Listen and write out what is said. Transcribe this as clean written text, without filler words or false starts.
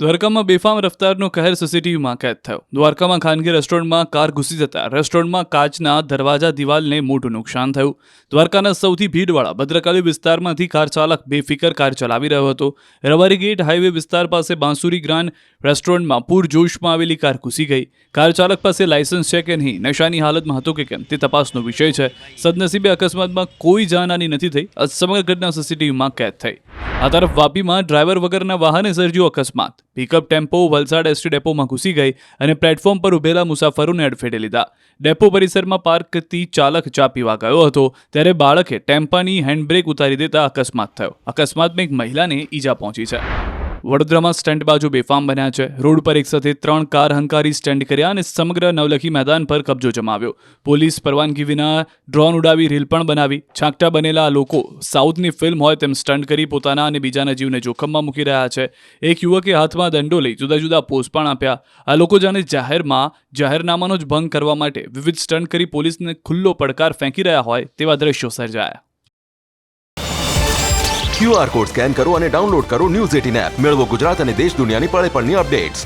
દ્વારકામાં બેફામ રફતારનો કહેર સીસીટીવીમાં કેદ થયો. દ્વારકામાં ખાનગી રેસ્ટોરન્ટમાં કાર ઘૂસી જતા રેસ્ટોરન્ટમાં કાચના દરવાજા દિવાલને મોટું નુકસાન થયું. દ્વારકાના સૌથી ભીડવાળા ભદ્રકાલી વિસ્તારમાંથી કાર ચાલક બેફિકર કાર ચલાવી રહ્યો હતો. રબારી ગેટ હાઈવે વિસ્તાર પાસે બાંસુરી ગ્રાન્ડ રેસ્ટોરન્ટમાં પૂરજોશમાં આવેલી કાર ઘૂસી ગઈ. કાર ચાલક પાસે લાયસન્સ છે કે નહીં, નશાની હાલતમાં હતો કે કેમ, તે તપાસનો વિષય છે. સદનસીબે અકસ્માતમાં કોઈ જાનહાની નથી થઈ. આ સમગ્ર ઘટના સીસીટીવીમાં કેદ થઈ. આ તરફ વાપીમાં ડ્રાઈવર વગરના વાહને સર્જ્યો અકસ્માત. પિકઅપ ટેમ્પો વલસાડ એસટી ડેપોમાં ઘૂસી ગઈ અને પ્લેટફોર્મ પર ઉભેલા મુસાફરોને અડફેટે લીધા. ડેપો પરિસરમાં પાર્કથી ચાલક ચા પીવા ગયો હતો ત્યારે બાળકે ટેમ્પાની હેન્ડબ્રેક ઉતારી દેતા અકસ્માત થયો. અકસ્માતમાં એક મહિલાને ઈજા પહોંચી છે. વડોદરામાં સ્ટન્ટ બાજુ બેફામ બન્યા છે. રોડ પર એક સાથે 3 કાર હંકારી સ્ટન્ટ કર્યા અને સમગ્ર નવલખી મેદાન પર કબજો જમાવ્યો. પોલીસ પરવાનગી વિના ડ્રોન ઉડાવી રીલ પણ બનાવી. છાંકટા બનેલા આ લોકો સાઉથની ફિલ્મ હોય તેમ સ્ટન્ટ કરી પોતાના અને બીજાના જીવને જોખમમાં મૂકી રહ્યા છે. એક યુવકે હાથમાં દંડો લઈ જુદા જુદા પોઝ પણ આપ્યા. આ લોકો જાણે જાહેરનામાનો જ ભંગ કરવા માટે વિવિધ સ્ટન્ટ કરી પોલીસને ખુલ્લો પડકાર ફેંકી રહ્યા હોય તેવા દ્રશ્યો સર્જાયા. QR કોડ સ્કેન કરો અને ડાઉનલોડ કરો ન્યૂઝ 18 એપ. મેળવો ગુજરાત અને દેશ દુનિયાની પળે પળની અપડેટ્સ.